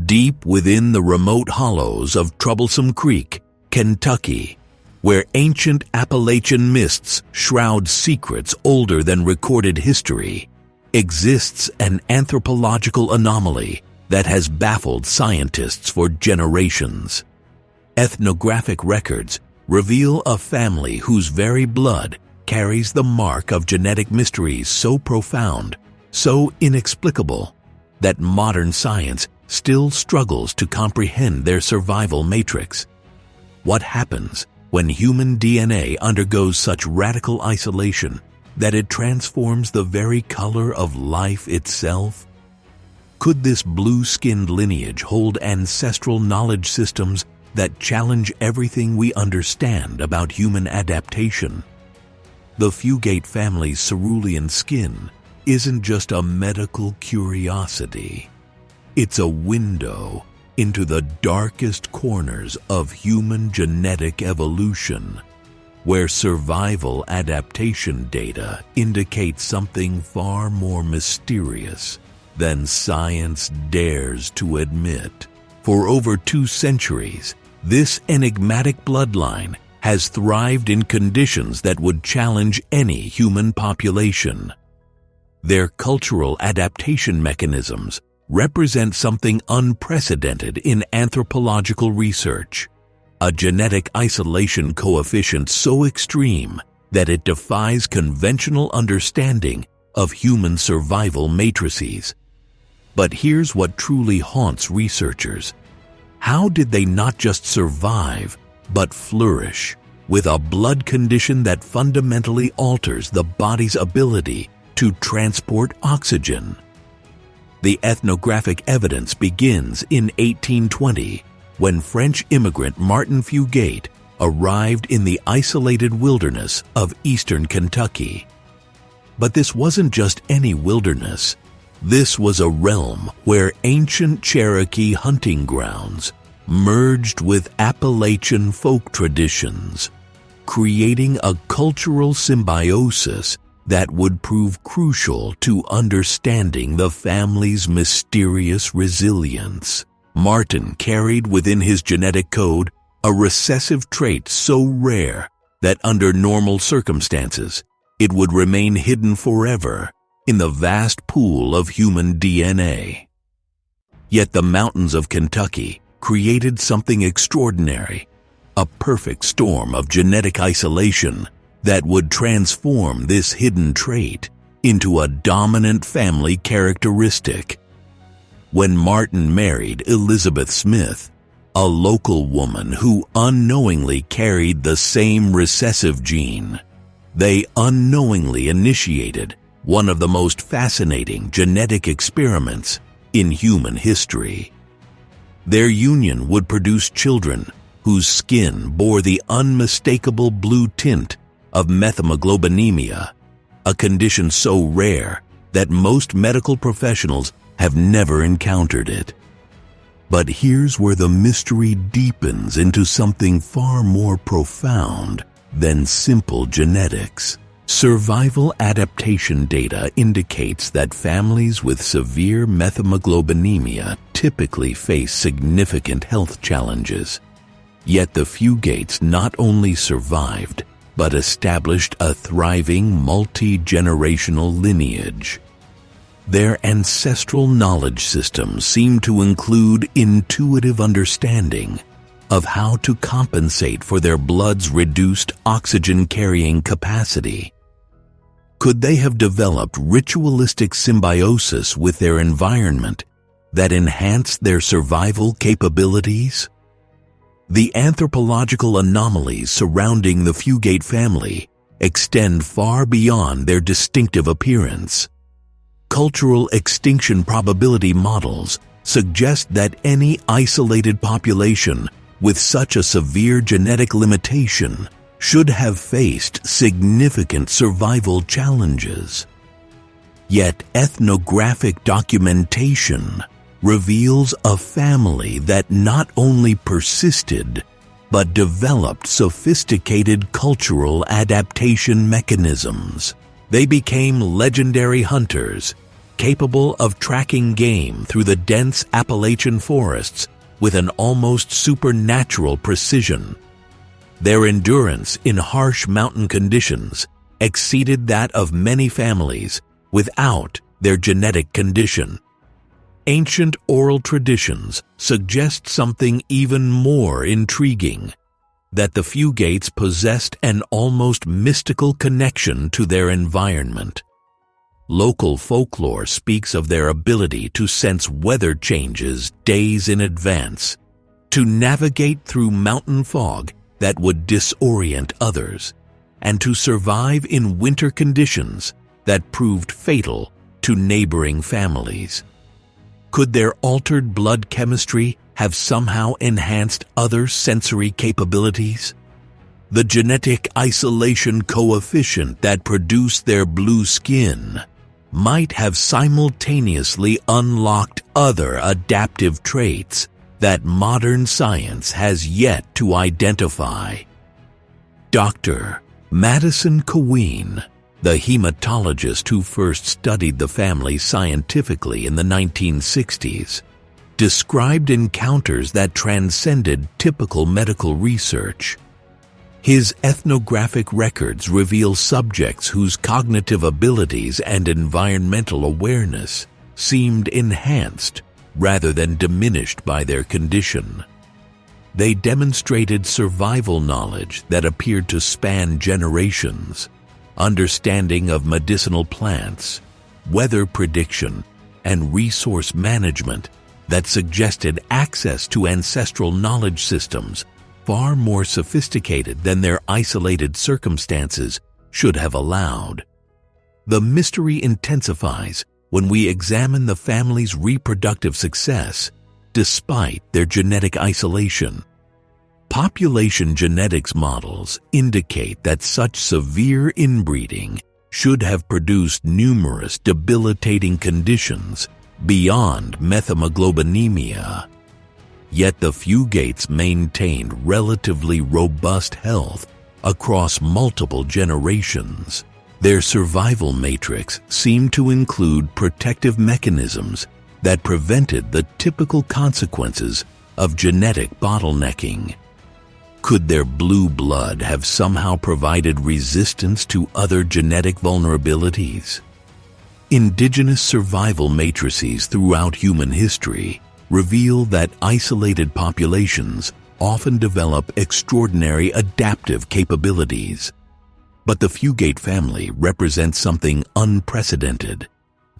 deep within the remote hollows of Troublesome Creek, Kentucky, where ancient Appalachian mists shroud secrets older than recorded history, exists an anthropological anomaly that has baffled scientists for generations. Ethnographic records reveal a family whose very blood carries the mark of genetic mysteries so profound, so inexplicable, that modern science still struggles to comprehend their survival matrix. What happens when human DNA undergoes such radical isolation that it transforms the very color of life itself? Could this blue-skinned lineage hold ancestral knowledge systems that challenge everything we understand about human adaptation? The Fugate family's cerulean skin isn't just a medical curiosity. It's a window into the darkest corners of human genetic evolution, where survival adaptation data indicates something far more mysterious than science dares to admit. For over 2 centuries, this enigmatic bloodline has thrived in conditions that would challenge any human population. Their cultural adaptation mechanisms represent something unprecedented in anthropological research, a genetic isolation coefficient so extreme that it defies conventional understanding of human survival matrices. But here's what truly haunts researchers. How did they not just survive, but flourish with a blood condition that fundamentally alters the body's ability to transport oxygen? The ethnographic evidence begins in 1820 when French immigrant Martin Fugate arrived in the isolated wilderness of eastern Kentucky. But this wasn't just any wilderness. This was a realm where ancient Cherokee hunting grounds merged with Appalachian folk traditions, creating a cultural symbiosis that would prove crucial to understanding the family's mysterious resilience. Martin carried within his genetic code a recessive trait so rare that under normal circumstances, it would remain hidden forever in the vast pool of human DNA. Yet the mountains of Kentucky created something extraordinary, a perfect storm of genetic isolation that would transform this hidden trait into a dominant family characteristic. When Martin married Elizabeth Smith, a local woman who unknowingly carried the same recessive gene, they unknowingly initiated one of the most fascinating genetic experiments in human history. Their union would produce children whose skin bore the unmistakable blue tint of methemoglobinemia, a condition so rare that most medical professionals have never encountered it. But here's where the mystery deepens into something far more profound than simple genetics. Survival adaptation data indicates that families with severe methemoglobinemia typically face significant health challenges. Yet the Fugates not only survived, but established a thriving multi-generational lineage. Their ancestral knowledge systems seem to include intuitive understanding of how to compensate for their blood's reduced oxygen-carrying capacity. Could they have developed ritualistic symbiosis with their environment that enhanced their survival capabilities? The anthropological anomalies surrounding the Fugate family extend far beyond their distinctive appearance. Cultural extinction probability models suggest that any isolated population with such a severe genetic limitation should have faced significant survival challenges. Yet ethnographic documentation reveals a family that not only persisted, but developed sophisticated cultural adaptation mechanisms. They became legendary hunters, capable of tracking game through the dense Appalachian forests with an almost supernatural precision. Their endurance in harsh mountain conditions exceeded that of many families without their genetic condition. Ancient oral traditions suggest something even more intriguing, that the Fugates possessed an almost mystical connection to their environment. Local folklore speaks of their ability to sense weather changes days in advance, to navigate through mountain fog that would disorient others, and to survive in winter conditions that proved fatal to neighboring families. Could their altered blood chemistry have somehow enhanced other sensory capabilities? The genetic isolation coefficient that produced their blue skin might have simultaneously unlocked other adaptive traits that modern science has yet to identify. Dr. Madison Cawein, the hematologist who first studied the family scientifically in the 1960s, described encounters that transcended typical medical research. His ethnographic records reveal subjects whose cognitive abilities and environmental awareness seemed enhanced rather than diminished by their condition. They demonstrated survival knowledge that appeared to span generations, understanding of medicinal plants, weather prediction, and resource management that suggested access to ancestral knowledge systems far more sophisticated than their isolated circumstances should have allowed. The mystery intensifies when we examine the family's reproductive success despite their genetic isolation. Population genetics models indicate that such severe inbreeding should have produced numerous debilitating conditions beyond methemoglobinemia. Yet the Fugates maintained relatively robust health across multiple generations. Their survival matrix seemed to include protective mechanisms that prevented the typical consequences of genetic bottlenecking. Could their blue blood have somehow provided resistance to other genetic vulnerabilities? Indigenous survival matrices throughout human history reveal that isolated populations often develop extraordinary adaptive capabilities. But the Fugate family represents something unprecedented,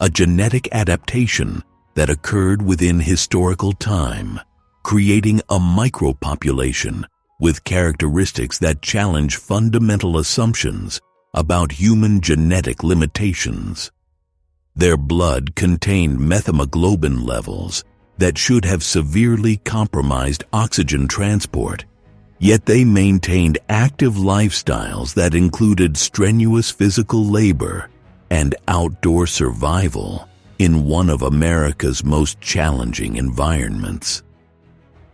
a genetic adaptation that occurred within historical time, creating a micropopulation with characteristics that challenge fundamental assumptions about human genetic limitations. Their blood contained methemoglobin levels that should have severely compromised oxygen transport, yet they maintained active lifestyles that included strenuous physical labor and outdoor survival in one of America's most challenging environments.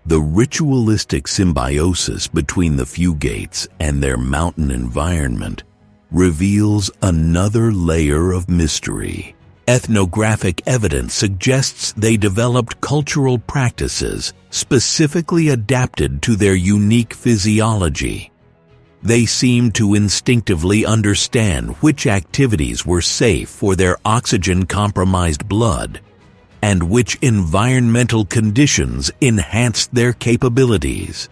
The ritualistic symbiosis between the Fugates and their mountain environment reveals another layer of mystery. Ethnographic evidence suggests they developed cultural practices specifically adapted to their unique physiology. They seem to instinctively understand which activities were safe for their oxygen-compromised blood and which environmental conditions enhanced their capabilities.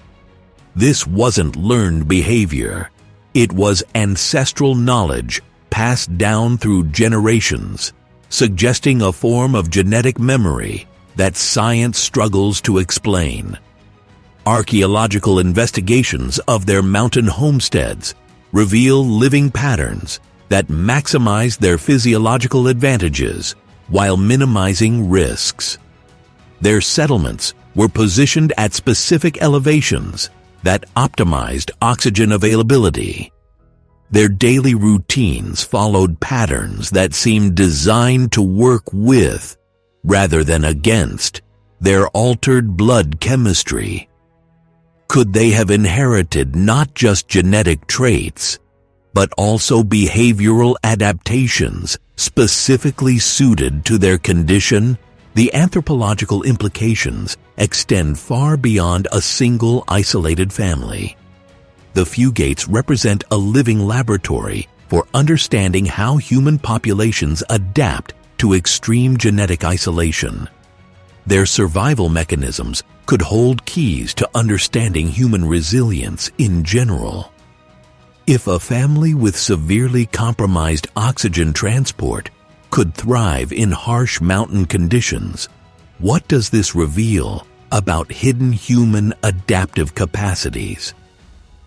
This wasn't learned behavior. It was ancestral knowledge passed down through generations, suggesting a form of genetic memory that science struggles to explain. Archaeological investigations of their mountain homesteads reveal living patterns that maximize their physiological advantages while minimizing risks. Their settlements were positioned at specific elevations that optimized oxygen availability. Their daily routines followed patterns that seemed designed to work with, rather than against, their altered blood chemistry. Could they have inherited not just genetic traits, but also behavioral adaptations specifically suited to their condition. The anthropological implications extend far beyond a single isolated family. The Fugates represent a living laboratory for understanding how human populations adapt to extreme genetic isolation. Their survival mechanisms could hold keys to understanding human resilience in general. If a family with severely compromised oxygen transport could thrive in harsh mountain conditions, what does this reveal about hidden human adaptive capacities?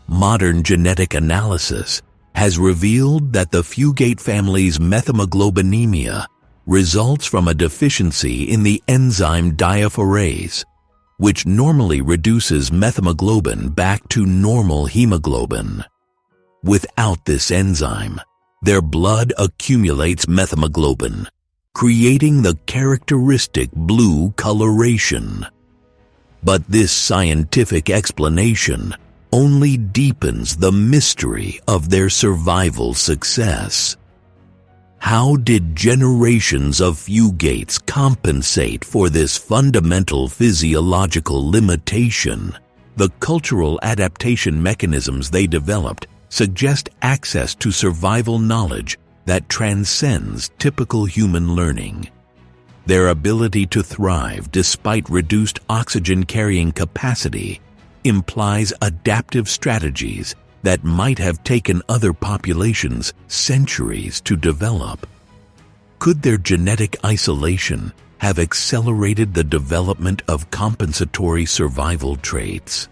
Modern genetic analysis has revealed that the Fugate family's methemoglobinemia results from a deficiency in the enzyme diaphorease, which normally reduces methemoglobin back to normal hemoglobin. Without this enzyme, their blood accumulates methemoglobin, creating the characteristic blue coloration. But this scientific explanation only deepens the mystery of their survival success. How did generations of Fugates compensate for this fundamental physiological limitation? The cultural adaptation mechanisms they developed suggest access to survival knowledge that transcends typical human learning. Their ability to thrive despite reduced oxygen-carrying capacity implies adaptive strategies that might have taken other populations centuries to develop. Could their genetic isolation have accelerated the development of compensatory survival traits?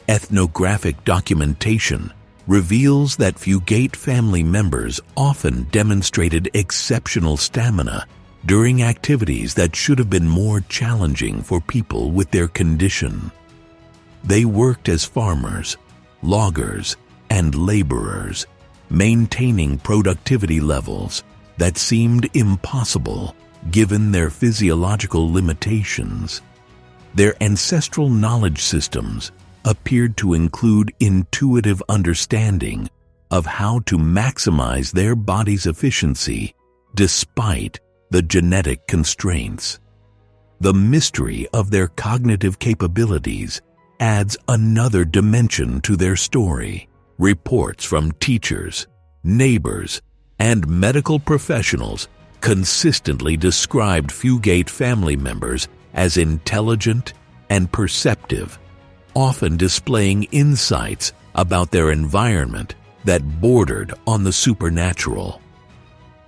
Ethnographic documentation reveals that Fugate family members often demonstrated exceptional stamina during activities that should have been more challenging for people with their condition. They worked as farmers, loggers, and laborers, maintaining productivity levels that seemed impossible given their physiological limitations. Their ancestral knowledge systems appeared to include intuitive understanding of how to maximize their body's efficiency despite the genetic constraints. The mystery of their cognitive capabilities adds another dimension to their story. Reports from teachers, neighbors, and medical professionals consistently described Fugate family members as intelligent and perceptive, often displaying insights about their environment that bordered on the supernatural.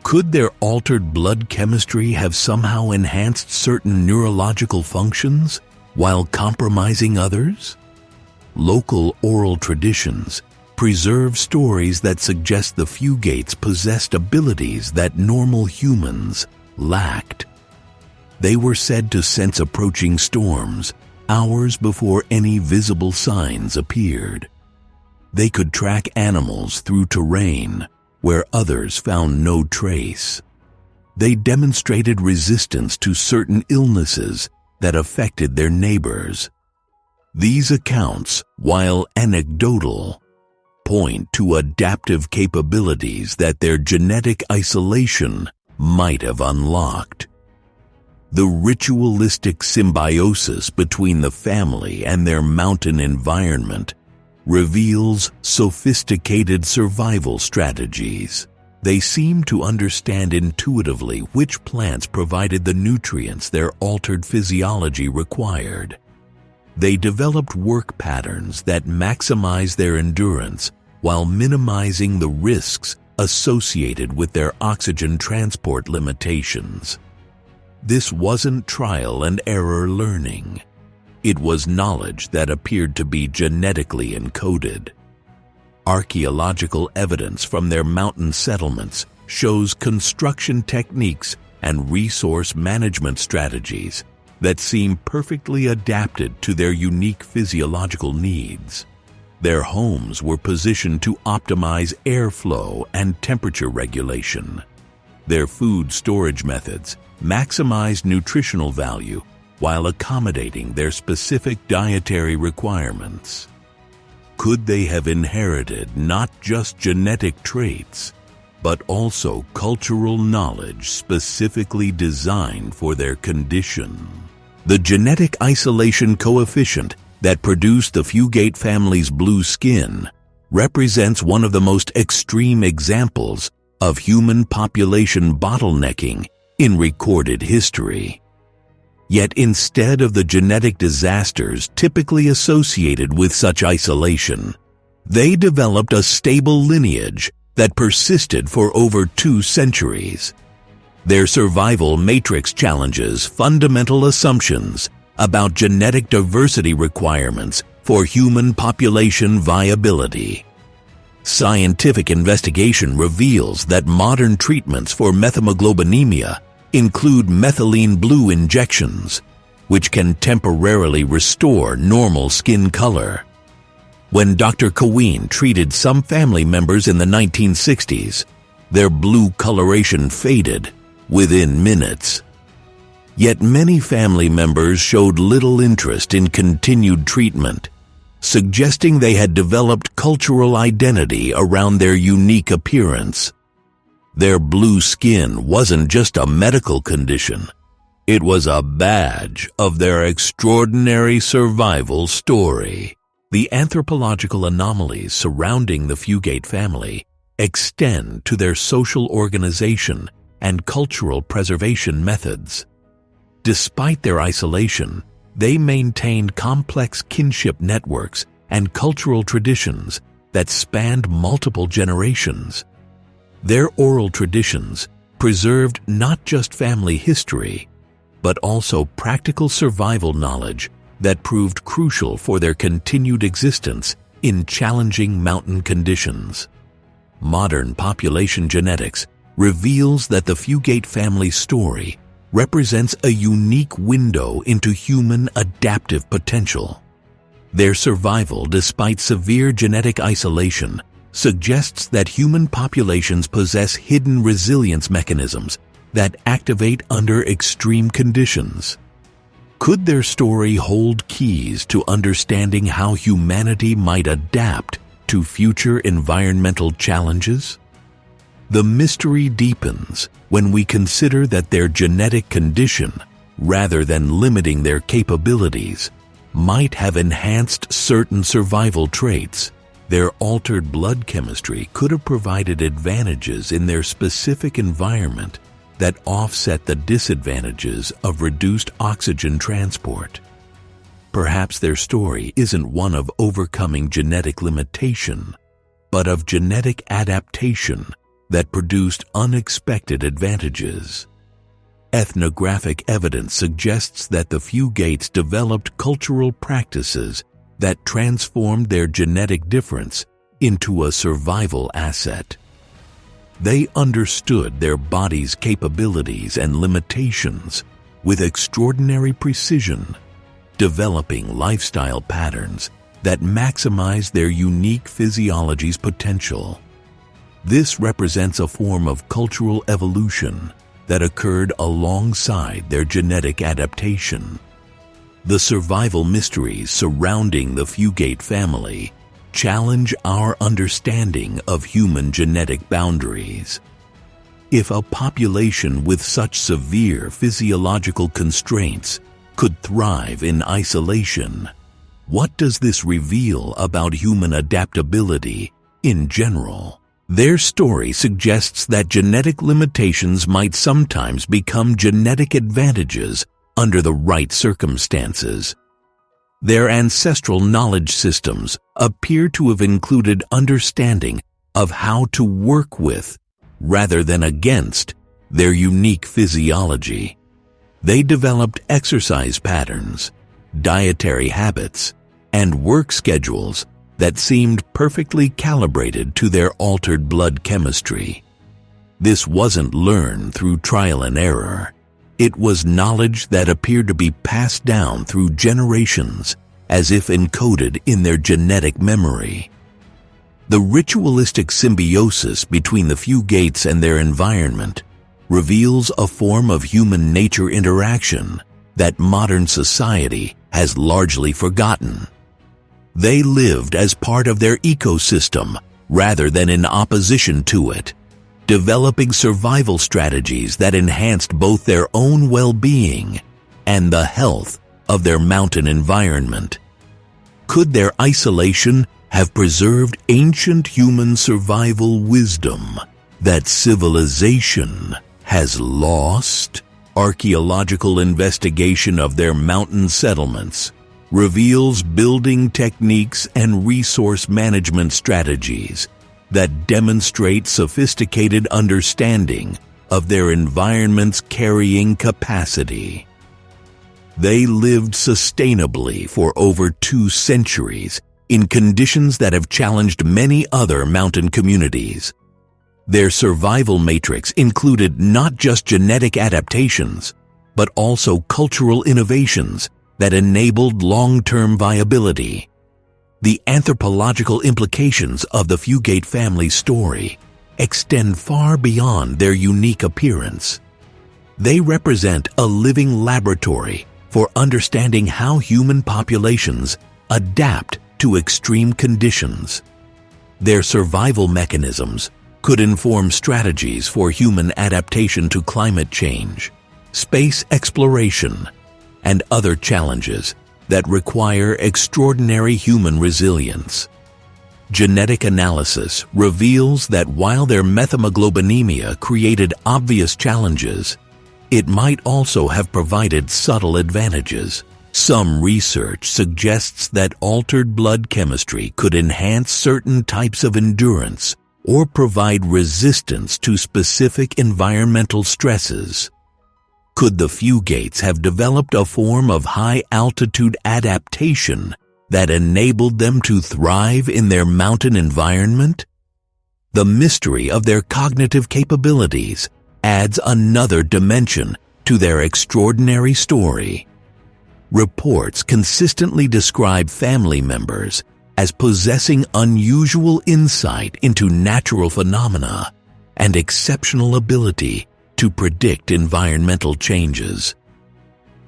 Could their altered blood chemistry have somehow enhanced certain neurological functions while compromising others? Local oral traditions preserve stories that suggest the Fugates possessed abilities that normal humans lacked. They were said to sense approaching storms hours before any visible signs appeared. They could track animals through terrain where others found no trace. They demonstrated resistance to certain illnesses that affected their neighbors. These accounts, while anecdotal, point to adaptive capabilities that their genetic isolation might have unlocked. The ritualistic symbiosis between the family and their mountain environment reveals sophisticated survival strategies. They seem to understand intuitively which plants provided the nutrients their altered physiology required. They developed work patterns that maximize their endurance while minimizing the risks associated with their oxygen transport limitations. This wasn't trial and error learning. It was knowledge that appeared to be genetically encoded. Archaeological evidence from their mountain settlements shows construction techniques and resource management strategies that seem perfectly adapted to their unique physiological needs. Their homes were positioned to optimize airflow and temperature regulation. Their food storage methods maximized nutritional value while accommodating their specific dietary requirements. Could they have inherited not just genetic traits, but also cultural knowledge specifically designed for their condition? The genetic isolation coefficient that produced the Fugate family's blue skin represents one of the most extreme examples of human population bottlenecking in recorded history. Yet instead of the genetic disasters typically associated with such isolation, they developed a stable lineage that persisted for over 2 centuries. Their survival matrix challenges fundamental assumptions about genetic diversity requirements for human population viability. Scientific investigation reveals that modern treatments for methemoglobinemia include methylene blue injections, which can temporarily restore normal skin color. When Dr. Cawein treated some family members in the 1960s, their blue coloration faded within minutes. Yet many family members showed little interest in continued treatment, suggesting they had developed cultural identity around their unique appearance. Their blue skin wasn't just a medical condition. It was a badge of their extraordinary survival story. The anthropological anomalies surrounding the Fugate family extend to their social organization and cultural preservation methods. Despite their isolation, they maintained complex kinship networks and cultural traditions that spanned multiple generations. Their oral traditions preserved not just family history, but also practical survival knowledge that proved crucial for their continued existence in challenging mountain conditions. Modern population genetics reveals that the Fugate family story represents a unique window into human adaptive potential. Their survival despite severe genetic isolation suggests that human populations possess hidden resilience mechanisms that activate under extreme conditions. Could their story hold keys to understanding how humanity might adapt to future environmental challenges? The mystery deepens when we consider that their genetic condition, rather than limiting their capabilities, might have enhanced certain survival traits. Their altered blood chemistry could have provided advantages in their specific environment that offset the disadvantages of reduced oxygen transport. Perhaps their story isn't one of overcoming genetic limitation, but of genetic adaptation that produced unexpected advantages. Ethnographic evidence suggests that the Fugates developed cultural practices that transformed their genetic difference into a survival asset. They understood their body's capabilities and limitations with extraordinary precision, developing lifestyle patterns that maximize their unique physiology's potential. This represents a form of cultural evolution that occurred alongside their genetic adaptation. The survival mysteries surrounding the Fugate family challenge our understanding of human genetic boundaries. If a population with such severe physiological constraints could thrive in isolation, what does this reveal about human adaptability in general? Their story suggests that genetic limitations might sometimes become genetic advantages under the right circumstances. Their ancestral knowledge systems appear to have included understanding of how to work with, rather than against, their unique physiology. They developed exercise patterns, dietary habits, and work schedules that seemed perfectly calibrated to their altered blood chemistry. This wasn't learned through trial and error. It was knowledge that appeared to be passed down through generations, as if encoded in their genetic memory. The ritualistic symbiosis between the Fugates and their environment reveals a form of human-nature interaction that modern society has largely forgotten. They lived as part of their ecosystem rather than in opposition to it, developing survival strategies that enhanced both their own well-being and the health of their mountain environment. Could their isolation have preserved ancient human survival wisdom that civilization has lost? Archaeological investigation of their mountain settlements reveals building techniques and resource management strategies that demonstrate sophisticated understanding of their environment's carrying capacity. They lived sustainably for over 2 centuries in conditions that have challenged many other mountain communities. Their survival matrix included not just genetic adaptations, but also cultural innovations that enabled long-term viability. The anthropological implications of the Fugate family story extend far beyond their unique appearance. They represent a living laboratory for understanding how human populations adapt to extreme conditions. Their survival mechanisms could inform strategies for human adaptation to climate change, space exploration, and other challenges that require extraordinary human resilience. Genetic analysis reveals that while their methemoglobinemia created obvious challenges, it might also have provided subtle advantages. Some research suggests that altered blood chemistry could enhance certain types of endurance or provide resistance to specific environmental stresses. Could the Fugates have developed a form of high-altitude adaptation that enabled them to thrive in their mountain environment? The mystery of their cognitive capabilities adds another dimension to their extraordinary story. Reports consistently describe family members as possessing unusual insight into natural phenomena and exceptional ability to predict environmental changes.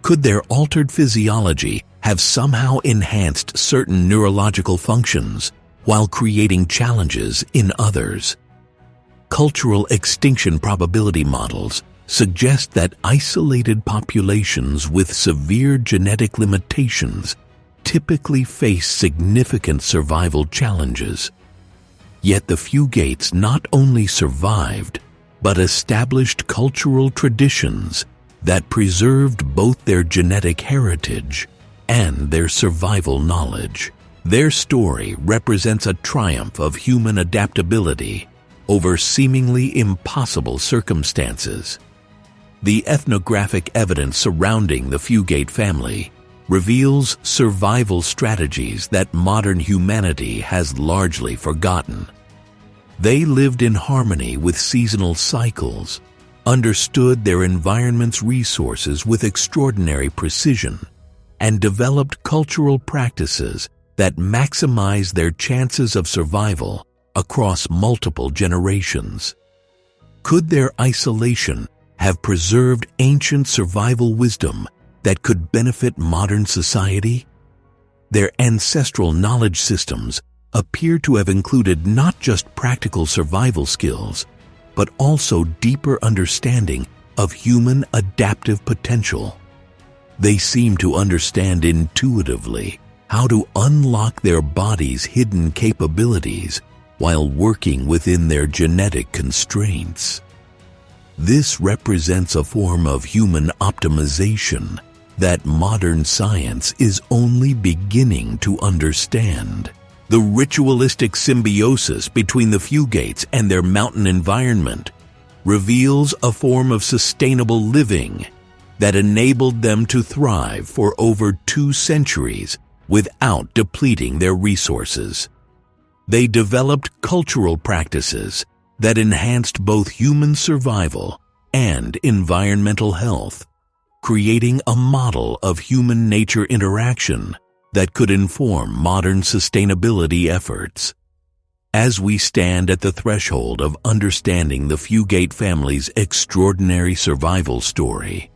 Could their altered physiology have somehow enhanced certain neurological functions while creating challenges in others? Cultural extinction probability models suggest that isolated populations with severe genetic limitations typically face significant survival challenges. Yet the Fugates not only survived, but established cultural traditions that preserved both their genetic heritage and their survival knowledge. Their story represents a triumph of human adaptability over seemingly impossible circumstances. The ethnographic evidence surrounding the Fugate family reveals survival strategies that modern humanity has largely forgotten. They lived in harmony with seasonal cycles, understood their environment's resources with extraordinary precision, and developed cultural practices that maximize their chances of survival across multiple generations. Could their isolation have preserved ancient survival wisdom that could benefit modern society? Their ancestral knowledge systems appear to have included not just practical survival skills, but also deeper understanding of human adaptive potential. They seem to understand intuitively how to unlock their body's hidden capabilities while working within their genetic constraints. This represents a form of human optimization that modern science is only beginning to understand. The ritualistic symbiosis between the Fugates and their mountain environment reveals a form of sustainable living that enabled them to thrive for over 2 centuries without depleting their resources. They developed cultural practices that enhanced both human survival and environmental health, creating a model of human-nature interaction that could inform modern sustainability efforts. As we stand at the threshold of understanding the Fugate family's extraordinary survival story,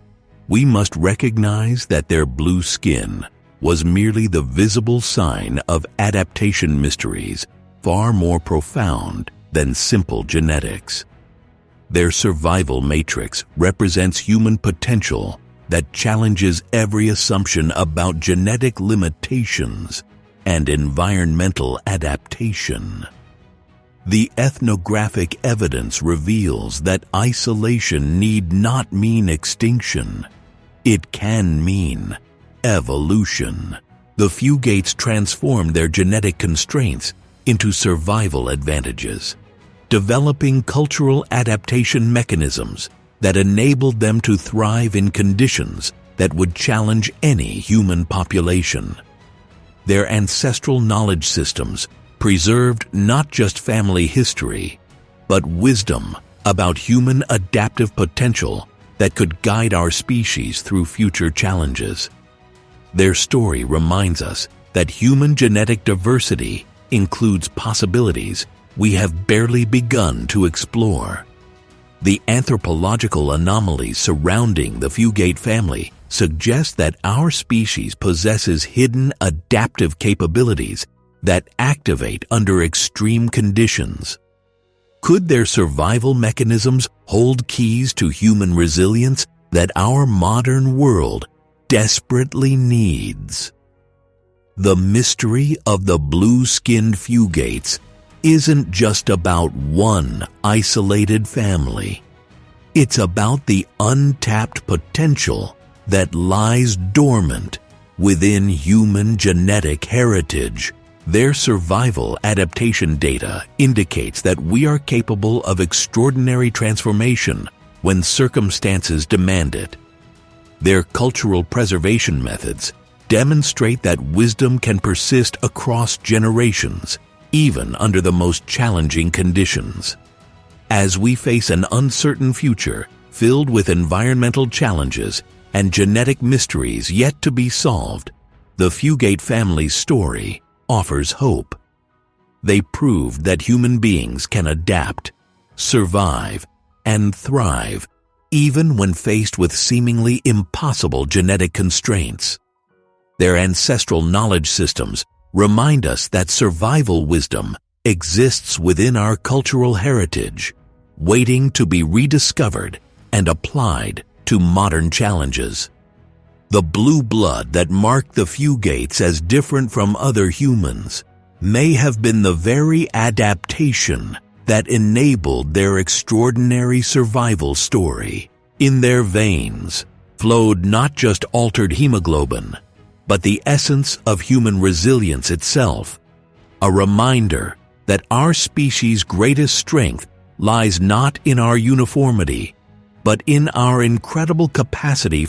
we must recognize that their blue skin, was merely the visible sign of adaptation mysteries far more profound than simple genetics. Their survival matrix represents human potential that challenges every assumption about genetic limitations and environmental adaptation. The ethnographic evidence reveals that isolation need not mean extinction. It can mean evolution. The Fugates transformed their genetic constraints into survival advantages, developing cultural adaptation mechanisms that enabled them to thrive in conditions that would challenge any human population. Their ancestral knowledge systems preserved not just family history, but wisdom about human adaptive potential that could guide our species through future challenges. Their story reminds us that human genetic diversity includes possibilities we have barely begun to explore. The anthropological anomalies surrounding the Fugate family suggest that our species possesses hidden adaptive capabilities that activate under extreme conditions. Could their survival mechanisms hold keys to human resilience that our modern world desperately needs? The mystery of the blue-skinned Fugates isn't just about one isolated family. It's about the untapped potential that lies dormant within human genetic heritage. Their survival adaptation data indicates that we are capable of extraordinary transformation when circumstances demand it. Their cultural preservation methods demonstrate that wisdom can persist across generations, even under the most challenging conditions. As we face an uncertain future filled with environmental challenges and genetic mysteries yet to be solved, the Fugate family's story offers hope. They proved that human beings can adapt, survive, and thrive even when faced with seemingly impossible genetic constraints. Their ancestral knowledge systems remind us that survival wisdom exists within our cultural heritage, waiting to be rediscovered and applied to modern challenges. The blue blood that marked the Fugates as different from other humans may have been the very adaptation that enabled their extraordinary survival story. In their veins flowed not just altered hemoglobin, but the essence of human resilience itself, a reminder that our species' greatest strength lies not in our uniformity, but in our incredible capacity